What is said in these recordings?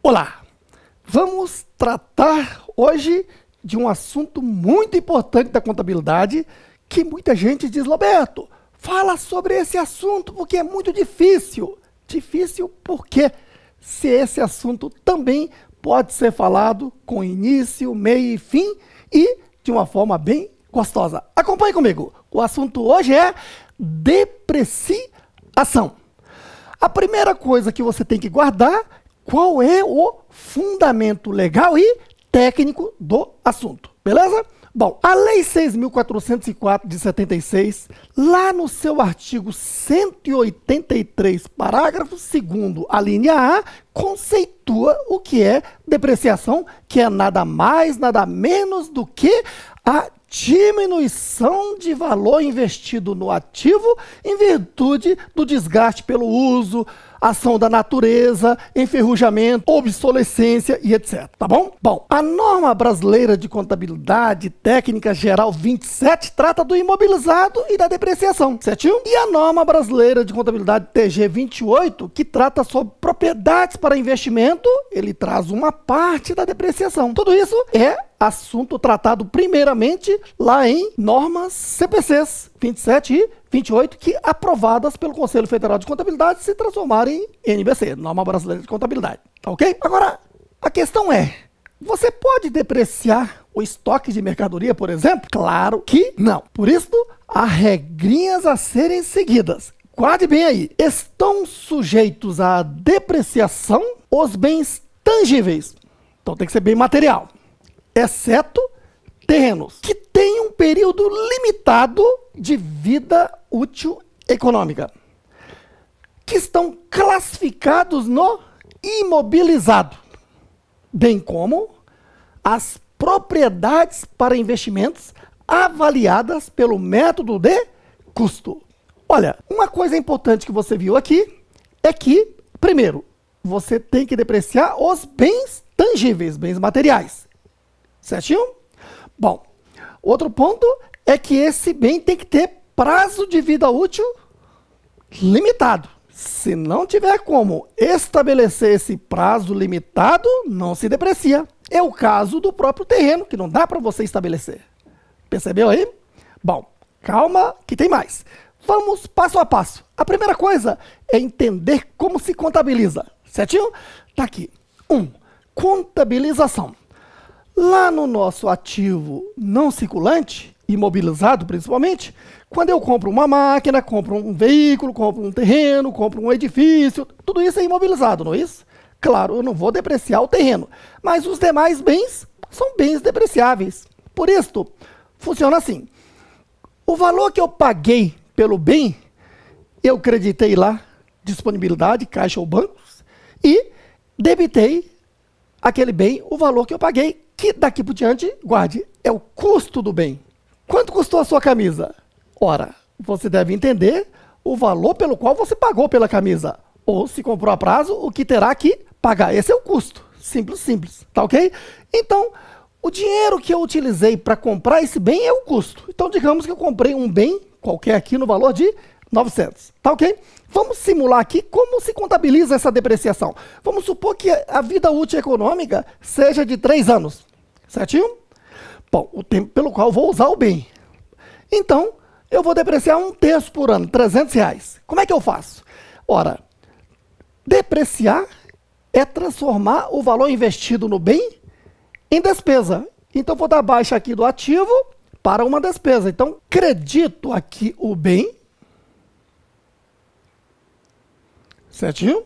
Olá! Vamos tratar hoje de um assunto muito importante da contabilidade que muita gente diz: Roberto, fala sobre esse assunto porque é muito difícil. Difícil porque se esse assunto também pode ser falado com início, meio e fim e de uma forma bem gostosa. Acompanhe comigo. O assunto hoje é depreciação. A primeira coisa que você tem que guardar: qual é o fundamento legal e técnico do assunto, beleza? Bom, a Lei 6.404 de 76, lá no seu artigo 183, parágrafo 2º, a linha A, conceitua o que é depreciação, que é nada mais, nada menos do que a diminuição de valor investido no ativo em virtude do desgaste pelo uso, ação da natureza, enferrujamento, obsolescência e etc. Tá bom? Bom, a norma brasileira de contabilidade técnica geral 27 trata do imobilizado e da depreciação, certinho? E a norma brasileira de contabilidade TG 28, que trata sobre propriedades para investimento, ele traz uma parte da depreciação. Tudo isso é assunto tratado primeiramente lá em normas CPCs 27 e 28, que aprovadas pelo Conselho Federal de Contabilidade se transformaram em NBC, Norma Brasileira de Contabilidade, tá ok? Agora, a questão é: você pode depreciar o estoque de mercadoria, por exemplo? Claro que não. Por isso, há regrinhas a serem seguidas. Guarde bem aí. Estão sujeitos à depreciação os bens tangíveis. Então tem que ser bem material. Exceto terrenos, que têm um período limitado de vida útil econômica, que estão classificados no imobilizado, bem como as propriedades para investimentos avaliadas pelo método de custo. Olha, uma coisa importante que você viu aqui é que, primeiro, você tem que depreciar os bens tangíveis, bens materiais. Certinho? Bom, outro ponto é que esse bem tem que ter prazo de vida útil limitado. Se não tiver como estabelecer esse prazo limitado, não se deprecia. É o caso do próprio terreno, que não dá para você estabelecer. Percebeu aí? Bom, calma que tem mais. Vamos passo a passo. A primeira coisa é entender como se contabiliza. Certinho? Tá aqui. 1. Contabilização. Lá no nosso ativo não circulante, imobilizado principalmente, quando eu compro uma máquina, compro um veículo, compro um terreno, compro um edifício, tudo isso é imobilizado, não é isso? Claro, eu não vou depreciar o terreno, mas os demais bens são bens depreciáveis. Por isso, funciona assim: o valor que eu paguei pelo bem, eu creditei lá, disponibilidade, caixa ou bancos, e debitei aquele bem, o valor que eu paguei, que daqui por diante, guarde, é o custo do bem. Quanto custou a sua camisa? Ora, você deve entender o valor pelo qual você pagou pela camisa. Ou, se comprou a prazo, o que terá que pagar. Esse é o custo. Simples, simples. Tá ok? Então, o dinheiro que eu utilizei para comprar esse bem é o custo. Então, digamos que eu comprei um bem qualquer aqui no valor de 900. Tá ok? Vamos simular aqui como se contabiliza essa depreciação. Vamos supor que a vida útil econômica seja de 3 anos. Certinho? Bom, o tempo pelo qual vou usar o bem. Então, eu vou depreciar 1/3 por ano, R$300. Como é que eu faço? Ora, depreciar é transformar o valor investido no bem em despesa. Então, vou dar baixa aqui do ativo para uma despesa. Então, credito aqui o bem. Certinho?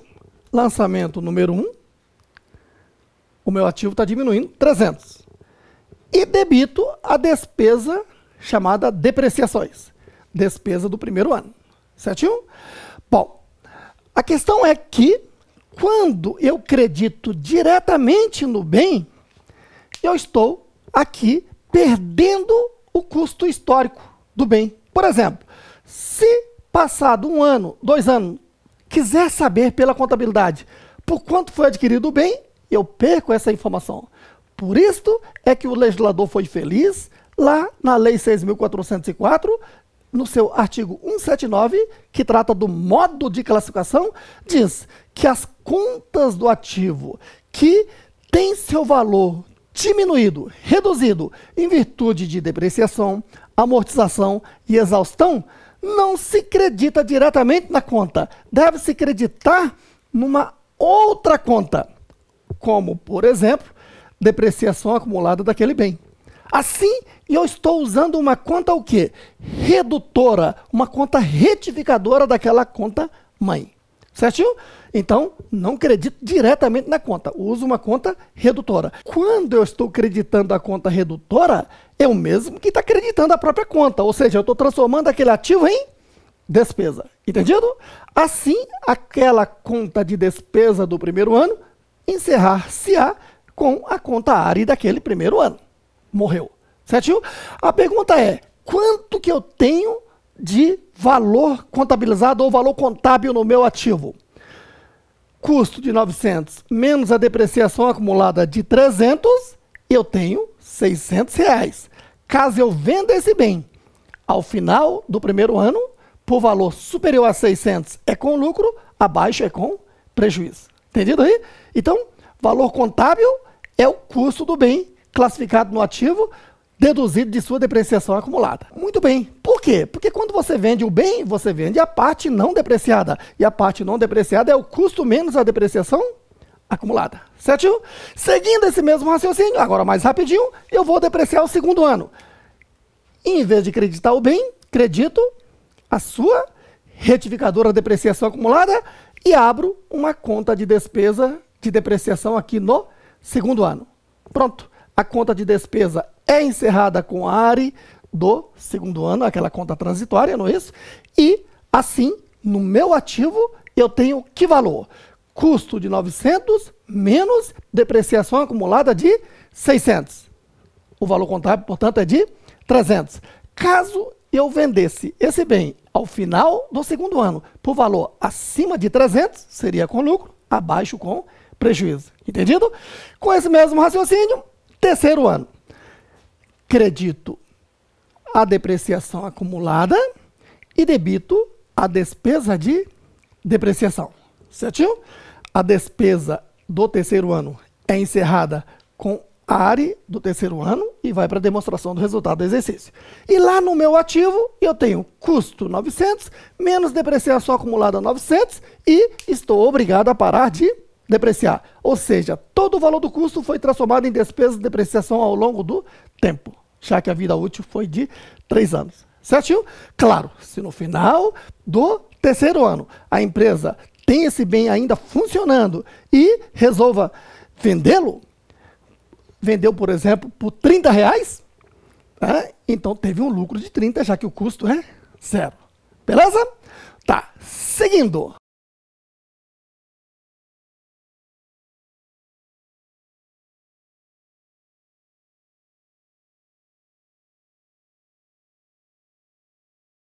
Lançamento número 1. O meu ativo está diminuindo, 300. E debito a despesa chamada depreciações. Despesa do primeiro ano. Certinho? Bom, a questão é que, quando eu credito diretamente no bem, eu estou aqui perdendo o custo histórico do bem. Por exemplo, se passado 1 ano, 2 anos, quiser saber pela contabilidade por quanto foi adquirido o bem, eu perco essa informação. Por isso é que o legislador foi feliz lá na Lei 6.404 no seu artigo 179, que trata do modo de classificação, diz que as contas do ativo que tem seu valor diminuído, reduzido, em virtude de depreciação, amortização e exaustão, não se credita diretamente na conta. Deve-se creditar numa outra conta, como, por exemplo, depreciação acumulada daquele bem. Assim, eu estou usando uma conta o quê? Redutora, uma conta retificadora daquela conta mãe. Certinho? Então, não credito diretamente na conta, uso uma conta redutora. Quando eu estou creditando a conta redutora, é o mesmo que está creditando a própria conta, ou seja, eu estou transformando aquele ativo em despesa. Entendido? Assim, aquela conta de despesa do primeiro ano encerrar-se-á com a conta ARI daquele primeiro ano. Morreu. Certinho? A pergunta é, quanto que eu tenho de valor contabilizado ou valor contábil no meu ativo? Custo de 900 menos a depreciação acumulada de 300, eu tenho R$600. Caso eu venda esse bem ao final do primeiro ano, por valor superior a 600 é com lucro, abaixo é com prejuízo. Entendido aí? Então, valor contábil é o custo do bem classificado no ativo, deduzido de sua depreciação acumulada. Muito bem. Por quê? Porque quando você vende o bem, você vende a parte não depreciada. E a parte não depreciada é o custo menos a depreciação acumulada. Certinho? Seguindo esse mesmo raciocínio, agora mais rapidinho, eu vou depreciar o segundo ano. Em vez de creditar o bem, credito a sua retificadora de depreciação acumulada e abro uma conta de despesa de depreciação aqui no segundo ano. Pronto. A conta de despesa é encerrada com a ARI do segundo ano, aquela conta transitória, não é isso? E, assim, no meu ativo, eu tenho que valor? Custo de 900 menos depreciação acumulada de 600. O valor contábil, portanto, é de 300. Caso eu vendesse esse bem ao final do segundo ano por valor acima de 300, seria com lucro, abaixo com prejuízo. Entendido? Com esse mesmo raciocínio, terceiro ano, credito a depreciação acumulada e debito a despesa de depreciação. Certinho? A despesa do terceiro ano é encerrada com a ARI do terceiro ano e vai para a demonstração do resultado do exercício. E lá no meu ativo, eu tenho custo 900 menos depreciação acumulada 900 e estou obrigado a parar de depreciar. Ou seja, todo o valor do custo foi transformado em despesa de depreciação ao longo do tempo, já que a vida útil foi de 3 anos. Certinho? Claro, se no final do terceiro ano a empresa tem esse bem ainda funcionando e resolva vendê-lo, vendeu, por exemplo, por R$30, então teve um lucro de 30, já que o custo é 0. Beleza? Tá, seguindo.